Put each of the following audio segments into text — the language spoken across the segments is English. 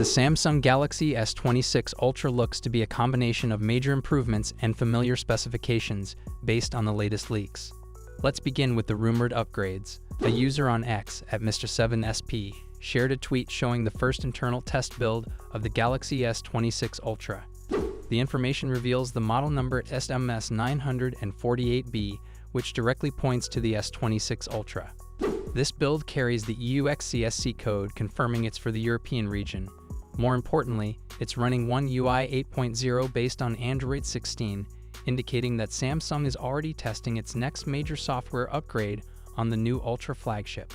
Samsung Galaxy S26 Ultra looks to be a combination of major improvements and familiar specifications based on the latest leaks. Let's begin with the rumored upgrades. A user on X at Mr7SP shared a tweet showing the first internal test build of the Galaxy S26 Ultra. The information reveals the model number SMS948B, which directly points to the S26 Ultra. This build carries the EUXCSC code, confirming it's for the European region. More importantly, it's running One UI 8.0 based on Android 16, indicating that Samsung is already testing its next major software upgrade on the new Ultra flagship.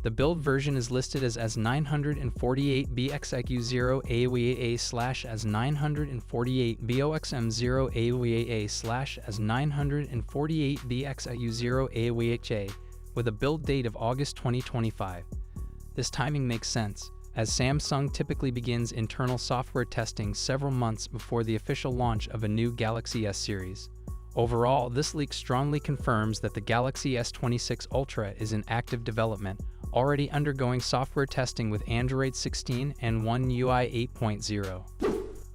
The build version is listed as S948BXIQ0AWAA/as948BXIQ0AWAA/as948BXIQ0AWHA, with a build date of August 2025. This timing makes sense, as Samsung typically begins internal software testing several months before the official launch of a new Galaxy S series. Overall, this leak strongly confirms that the Galaxy S26 Ultra is in active development, already undergoing software testing with Android 16 and One UI 8.0.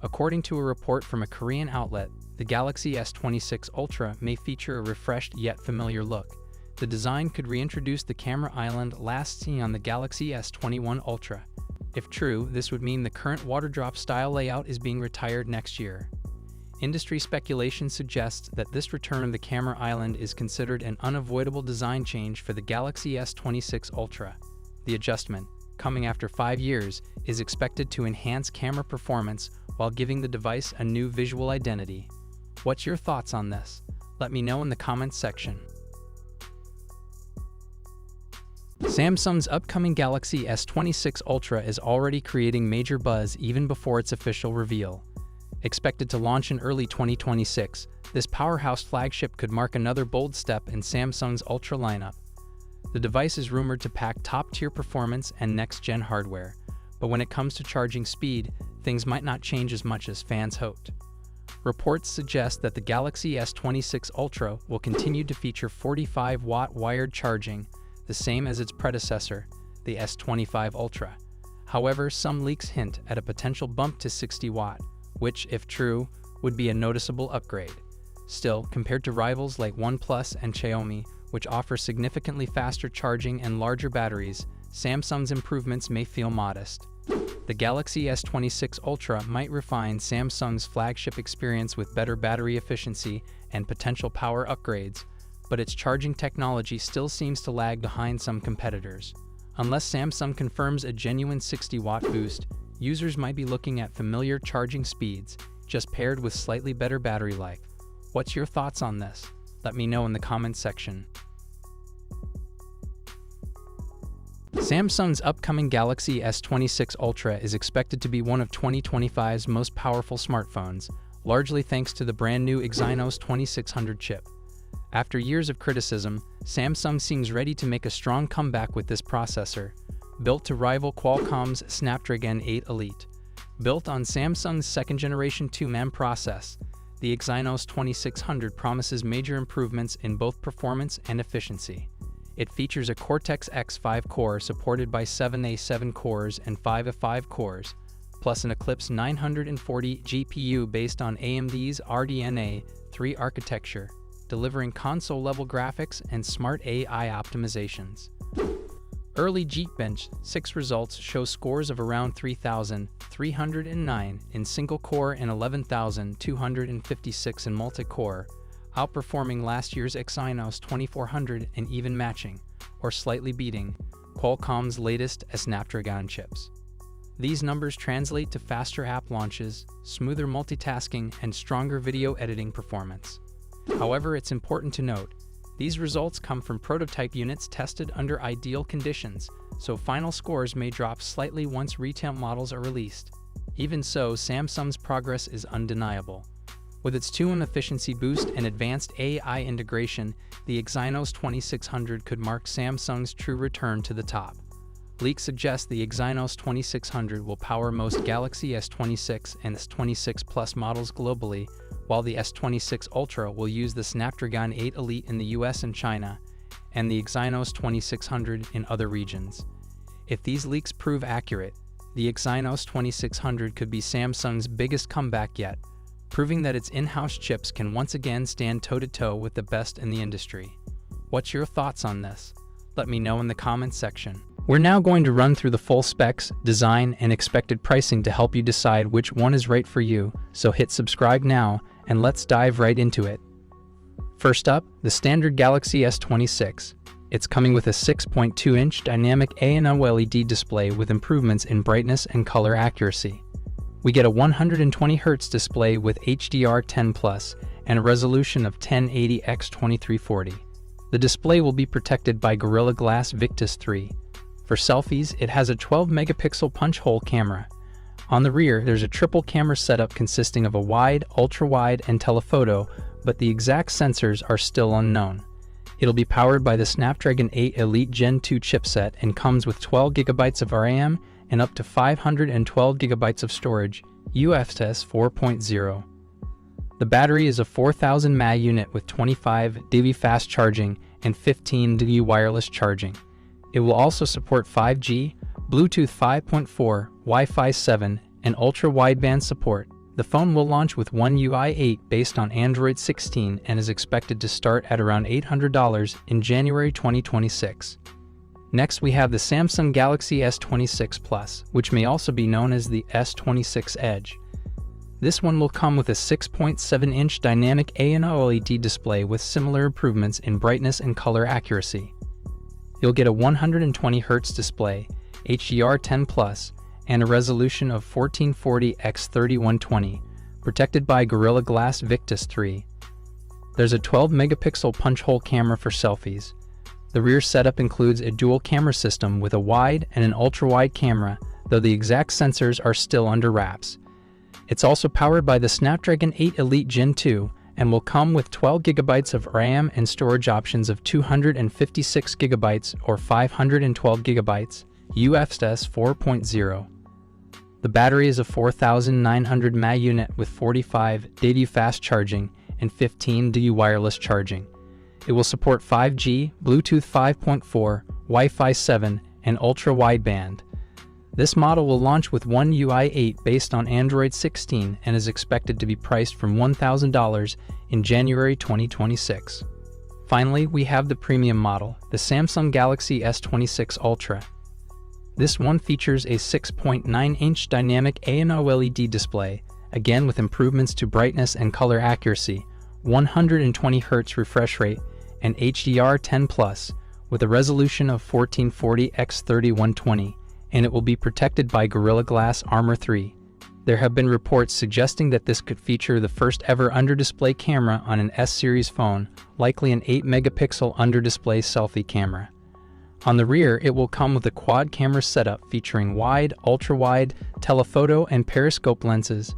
According to a report from a Korean outlet, the Galaxy S26 Ultra may feature a refreshed yet familiar look. The design could reintroduce the camera island last seen on the Galaxy S21 Ultra. If true, this would mean the current water drop style layout is being retired next year. Industry speculation suggests that this return of the camera island is considered an unavoidable design change for the Galaxy S26 Ultra. The adjustment, coming after 5 years, is expected to enhance camera performance while giving the device a new visual identity. What's your thoughts on this? Let me know in the comments section. Samsung's upcoming Galaxy S26 Ultra is already creating major buzz even before its official reveal. Expected to launch in early 2026, this powerhouse flagship could mark another bold step in Samsung's Ultra lineup. The device is rumored to pack top-tier performance and next-gen hardware, but when it comes to charging speed, things might not change as much as fans hoped. Reports suggest that the Galaxy S26 Ultra will continue to feature 45-watt wired charging, the same as its predecessor, the S25 Ultra. However, some leaks hint at a potential bump to 60-watt, which, if true, would be a noticeable upgrade. Still, compared to rivals like OnePlus and Xiaomi, which offer significantly faster charging and larger batteries, Samsung's improvements may feel modest. The Galaxy S26 Ultra might refine Samsung's flagship experience with better battery efficiency and potential power upgrades, but its charging technology still seems to lag behind some competitors. Unless Samsung confirms a genuine 60-watt boost, users might be looking at familiar charging speeds, just paired with slightly better battery life. What's your thoughts on this? Let me know in the comments section. Samsung's upcoming Galaxy S26 Ultra is expected to be one of 2025's most powerful smartphones, largely thanks to the brand new Exynos 2600 chip. After years of criticism, Samsung seems ready to make a strong comeback with this processor. Built to rival Qualcomm's Snapdragon 8 Elite. Built on Samsung's second-generation 2-nm process, the Exynos 2600 promises major improvements in both performance and efficiency. It features a Cortex-X5 core supported by 7A7 cores and 5A5 cores, plus an Eclipse 940 GPU based on AMD's RDNA 3 architecture, delivering console-level graphics and smart AI optimizations. Early Geekbench 6 results show scores of around 3,309 in single-core and 11,256 in multi-core, outperforming last year's Exynos 2400 and even matching, or slightly beating, Qualcomm's latest Snapdragon chips. These numbers translate to faster app launches, smoother multitasking, and stronger video editing performance. However, it's important to note, these results come from prototype units tested under ideal conditions, so final scores may drop slightly once retail models are released. Even so, Samsung's progress is undeniable. With its 2-nm efficiency boost and advanced AI integration, the Exynos 2600 could mark Samsung's true return to the top. Leaks suggest the Exynos 2600 will power most Galaxy S26 and S26 Plus models globally, while the S26 Ultra will use the Snapdragon 8 Elite in the US and China, and the Exynos 2600 in other regions. If these leaks prove accurate, the Exynos 2600 could be Samsung's biggest comeback yet, proving that its in-house chips can once again stand toe-to-toe with the best in the industry. What's your thoughts on this? Let me know in the comments section. We're now going to run through the full specs, design, and expected pricing to help you decide which one is right for you, so hit subscribe now, and let's dive right into it. First up, the standard Galaxy S26. It's coming with a 6.2-inch dynamic A&O LED display with improvements in brightness and color accuracy. We get a 120Hz display with HDR10+ and a resolution of 1080x2340. The display will be protected by Gorilla Glass Victus 3. For selfies, it has a 12-megapixel punch-hole camera. On the rear, there's a triple camera setup consisting of a wide, ultra-wide, and telephoto, but the exact sensors are still unknown. It'll be powered by the Snapdragon 8 Elite Gen 2 chipset and comes with 12GB of RAM and up to 512GB of storage, UFS 4.0. The battery is a 4000 mAh unit with 25 dB fast charging and 15 dB wireless charging. It will also support 5G, Bluetooth 5.4, Wi-Fi 7, and ultra-wideband support. The phone will launch with One UI 8 based on Android 16 and is expected to start at around $800 in January 2026. Next, we have the Samsung Galaxy S26 Plus, which may also be known as the S26 Edge. This one will come with a 6.7-inch dynamic A&O LED display with similar improvements in brightness and color accuracy. You'll get a 120Hz display, HDR10+, and a resolution of 1440x3120, protected by Gorilla Glass Victus 3. There's a 12-megapixel punch-hole camera for selfies. The rear setup includes a dual camera system with a wide and an ultra-wide camera, though the exact sensors are still under wraps. It's also powered by the Snapdragon 8 Elite Gen 2 and will come with 12GB of RAM and storage options of 256GB or 512GB, UFS 4.0. The battery is a 4900 mAh unit with 45 dB fast charging and 15 dB wireless charging. It will support 5G, Bluetooth 5.4, Wi-Fi 7, and ultra-wideband. This model will launch with One UI 8 based on Android 16 and is expected to be priced from $1,000 in January 2026. Finally, we have the premium model, the Samsung Galaxy S26 Ultra. This one features a 6.9-inch dynamic A&O LED display, again with improvements to brightness and color accuracy, 120Hz refresh rate, and HDR10+, with a resolution of 1440x3120, and it will be protected by Gorilla Glass Armor 3. There have been reports suggesting that this could feature the first ever under-display camera on an S-series phone, likely an 8-megapixel under-display selfie camera. On the rear, it will come with a quad camera setup featuring wide, ultra-wide, telephoto, and periscope lenses,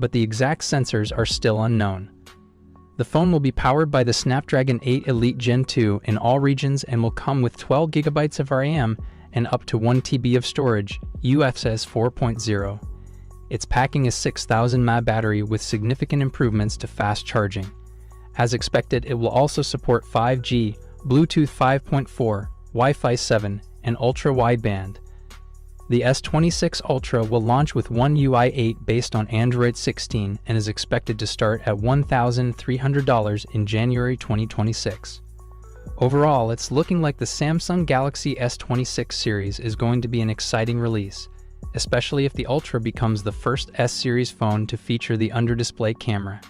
but the exact sensors are still unknown. The phone will be powered by the Snapdragon 8 Elite Gen 2 in all regions and will come with 12GB of RAM and up to 1 TB of storage, UFS 4.0. It's packing a 6000 mAh battery with significant improvements to fast charging. As expected, it will also support 5G, Bluetooth 5.4, Wi-Fi 7, and ultra-wideband. The S26 Ultra will launch with One UI 8 based on Android 16 and is expected to start at $1,300 in January 2026. Overall, it's looking like the Samsung Galaxy S26 series is going to be an exciting release, especially if the Ultra becomes the first S-series phone to feature the under-display camera.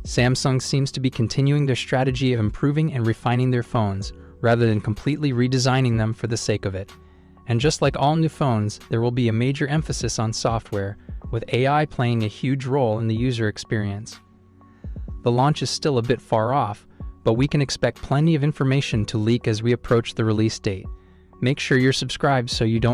Samsung seems to be continuing their strategy of improving and refining their phones, rather than completely redesigning them for the sake of it. And just like all new phones, there will be a major emphasis on software, with AI playing a huge role in the user experience. The launch is still a bit far off, but we can expect plenty of information to leak as we approach the release date. Make sure you're subscribed so you don't